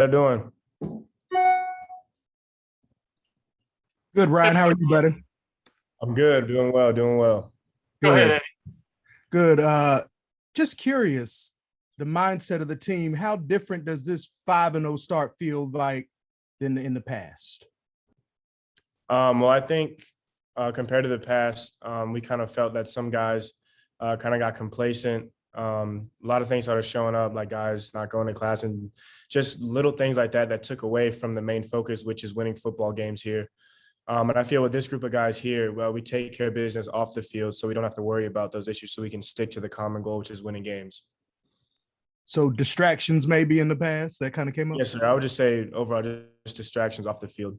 How you doing? Good, Ryan. How are you, buddy? I'm good, doing well, doing well. Go ahead, Good, Eddie. good. Just curious, the mindset of the team. How different does this 5-0 start feel like than in the past? Well, I think compared to the past, we kind of felt that some guys kind of got complacent. A lot of things started showing up, like guys not going to class and just little things like that that took away from the main focus, which is winning football games here. And I feel with this group of guys here, well, we take care of business off the field, so we don't have to worry about those issues, so we can stick to the common goal, which is winning games. So distractions maybe in the past that kind of came up. Yes, sir. I would just say overall, just distractions off the field.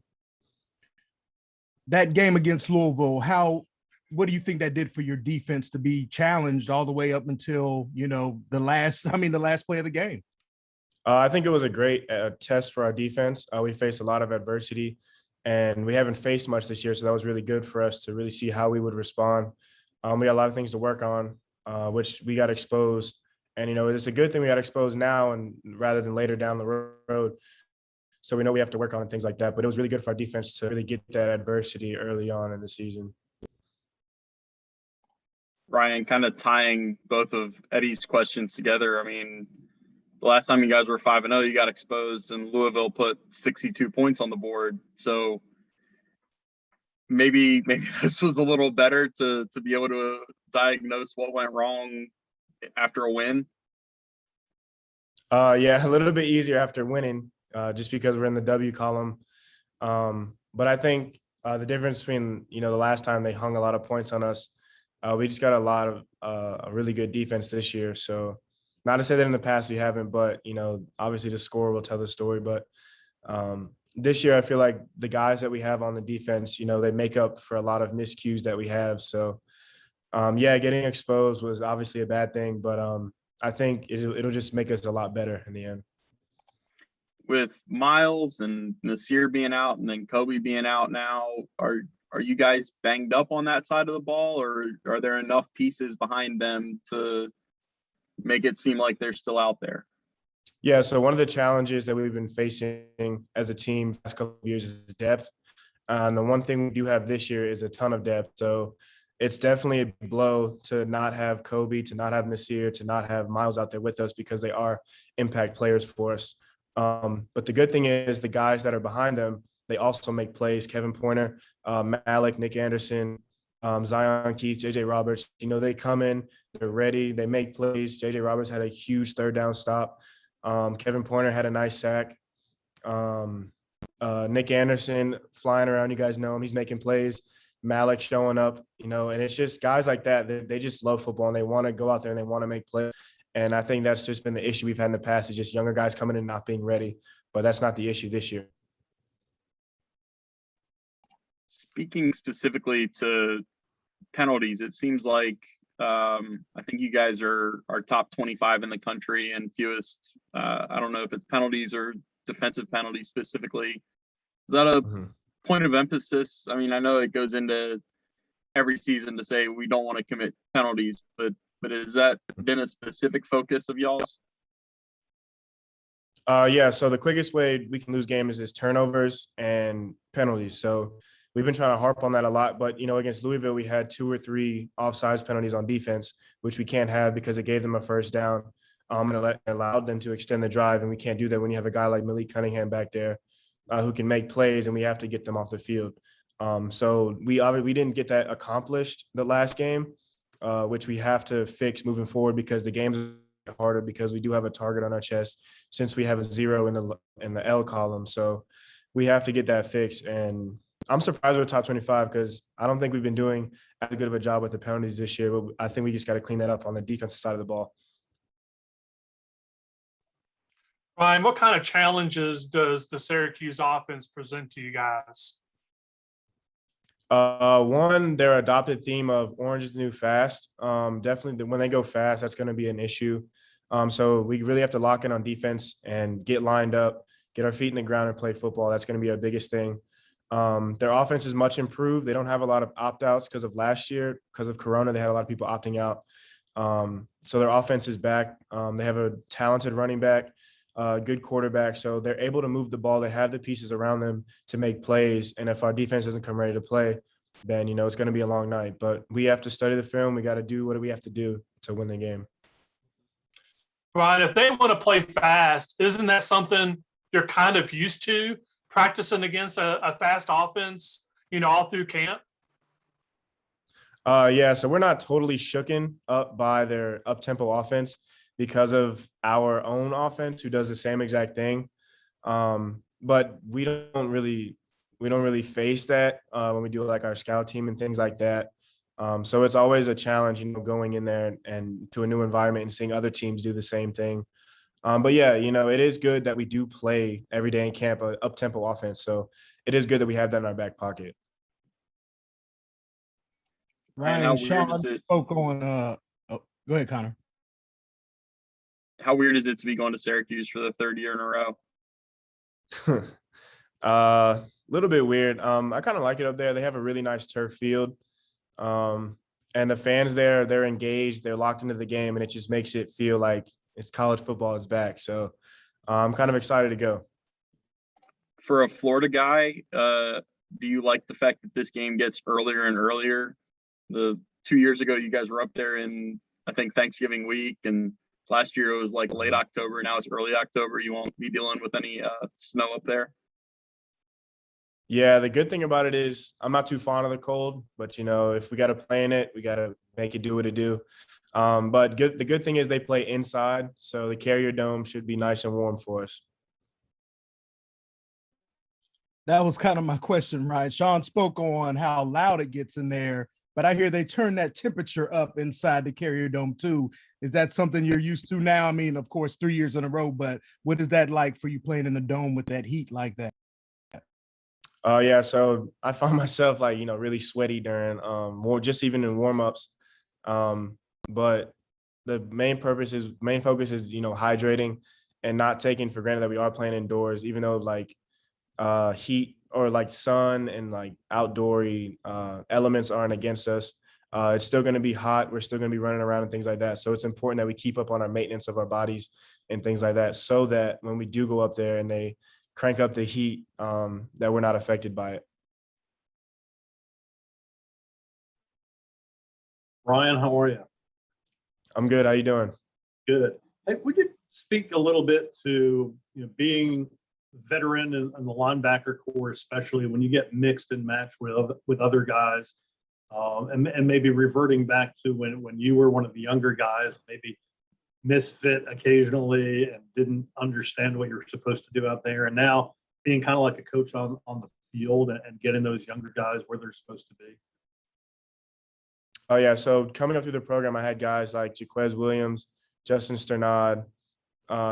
That game against Louisville, what do you think that did for your defense to be challenged all the way up until the last? I mean, the last play of the game. I think it was a great test for our defense. We faced a lot of adversity, and we haven't faced much this year, so that was really good for us to really see how we would respond. We got a lot of things to work on, which we got exposed. And, it's a good thing we got exposed now and rather than later down the road. So we know we have to work on things like that. But it was really good for our defense to really get that adversity early on in the season. Ryan, kind of tying both of Eddie's questions together. I mean, the last time you guys were 5-0, you got exposed, and Louisville put 62 points on the board. So maybe this was a little better to be able to diagnose what went wrong after a win. Yeah, a little bit easier after winning, just because we're in the W column. But I think the difference between the last time they hung a lot of points on us, we just got a lot of a really good defense this year. So not to say that in the past we haven't, but obviously the score will tell the story. But this year I feel like the guys that we have on the defense, they make up for a lot of miscues that we have. So yeah, getting exposed was obviously a bad thing, but I think it'll just make us a lot better in the end. With Miles and Nasir being out and then Kobe being out now, are you guys banged up on that side of the ball, or are there enough pieces behind them to make it seem like they're still out there? Yeah, so one of the challenges that we've been facing as a team the last couple of years is depth. And the one thing we do have this year is a ton of depth. So it's definitely a blow to not have Kobe, to not have Nasir, to not have Miles out there with us because they are impact players for us. But the good thing is the guys that are behind them, they also make plays. Kevin Pointer, Malik, Nick Anderson, Zion Keith, JJ Roberts, they come in, they're ready, they make plays. JJ Roberts had a huge third down stop. Kevin Pointer had a nice sack. Nick Anderson flying around, you guys know him, he's making plays. Malik showing up, and it's just guys like that. They just love football and they want to go out there and they want to make plays. And I think that's just been the issue we've had in the past is just younger guys coming in and not being ready. But that's not the issue this year. Speaking specifically to penalties, it seems like I think you guys are top 25 in the country and fewest. I don't know if it's penalties or defensive penalties specifically. Is that a point of emphasis? I mean, I know it goes into every season to say we don't want to commit penalties, but has that been a specific focus of y'all's? Yeah, so the quickest way we can lose games is turnovers and penalties. So we've been trying to harp on that a lot, but against Louisville, we had 2 or 3 offsides penalties on defense, which we can't have because it gave them a first down and it allowed them to extend the drive. And we can't do that when you have a guy like Malik Cunningham back there who can make plays, and we have to get them off the field. So we didn't get that accomplished the last game, which we have to fix moving forward because the games are harder because we do have a target on our chest since we have a 0 in the L column. So we have to get that fixed. And I'm surprised we're top 25 because I don't think we've been doing as good of a job with the penalties this year, but I think we just got to clean that up on the defensive side of the ball. Ryan, what kind of challenges does the Syracuse offense present to you guys? One, their adopted theme of orange is the new fast. Definitely when they go fast, that's going to be an issue. So we really have to lock in on defense and get lined up, get our feet in the ground and play football. That's going to be our biggest thing. Their offense is much improved. They don't have a lot of opt-outs because of last year. Because of Corona, they had a lot of people opting out. So their offense is back. They have a talented running back. good quarterback. So they're able to move the ball. They have the pieces around them to make plays. And if our defense doesn't come ready to play, then, it's going to be a long night. But we have to study the film. We got to do what we have to do to win the game. Ryan, if they want to play fast, isn't that something you're kind of used to practicing against a fast offense, all through camp? Yeah, so we're not totally shooken up by their up-tempo offense because of our own offense, who does the same exact thing. But we don't really face that when we do like our scout team and things like that. So it's always a challenge, going in there and to a new environment and seeing other teams do the same thing. But yeah, it is good that we do play every day in camp a up-tempo offense. So it is good that we have that in our back pocket. Ryan, Ryan, Sean spoke on. Oh, go ahead, Connor. How weird is it to be going to Syracuse for the third year in a row? Little bit weird. I kind of like it up there. They have a really nice turf field. And the fans there, they're engaged, they're locked into the game, and it just makes it feel like it's college football is back. So I'm kind of excited to go. For a Florida guy, do you like the fact that this game gets earlier and earlier? The 2 years ago, you guys were up there in, I think, Thanksgiving week, and last year it was like late October. Now it's early October. You won't be dealing with any snow up there. Yeah, the good thing about it is I'm not too fond of the cold, but if we got to play in it, we got to make it do what it do. But the good thing is they play inside, so the Carrier Dome should be nice and warm for us. That was kind of my question, right? Sean spoke on how loud it gets in there, but I hear they turn that temperature up inside the Carrier Dome too. Is that something you're used to now? I mean, of course, 3 years in a row, but what is that like for you playing in the dome with that heat like that? Yeah, so I found myself really sweaty during more just even in warm-ups. But the main focus is hydrating and not taking for granted that we are playing indoors, even though heat or sun and outdoory elements aren't against us. It's still going to be hot. We're still going to be running around and things like that. So it's important that we keep up on our maintenance of our bodies and things like that, so that when we do go up there and they crank up the heat, that we're not affected by it. Ryan, how are you? I'm good. How you doing? Good. Hey, would you speak a little bit to being veteran in the linebacker corps, especially when you get mixed and matched with other guys, and maybe reverting back to when you were one of the younger guys, maybe misfit occasionally and didn't understand what you're supposed to do out there, and now being kind of like a coach on the field and getting those younger guys where they're supposed to be? Oh yeah. So coming up through the program, I had guys like Jaquez Williams, Justin Sternad.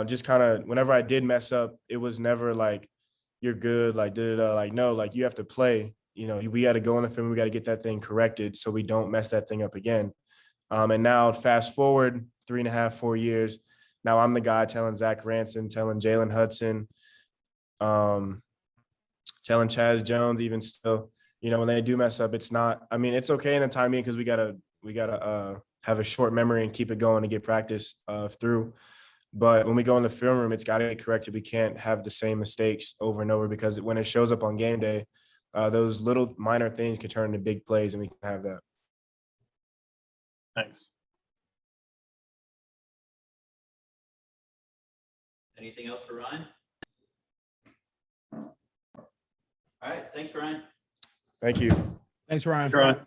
Just kind of whenever I did mess up, it was never like you're good, no, you have to play. We got to go on the film. We got to get that thing corrected so we don't mess that thing up again. And now fast forward 3.5, 4 years. Now I'm the guy telling Zach Ranson, telling Jalen Hudson, telling Chaz Jones, even still, when they do mess up, it's okay in the time being because we gotta have a short memory and keep it going to get practice through. But when we go in the film room, it's got to get corrected. We can't have the same mistakes over and over, because when it shows up on game day, those little minor things can turn into big plays, and we can have that. Thanks. Anything else for Ryan? All right. Thanks, Ryan. Thank you. Thanks, Ryan. Ryan.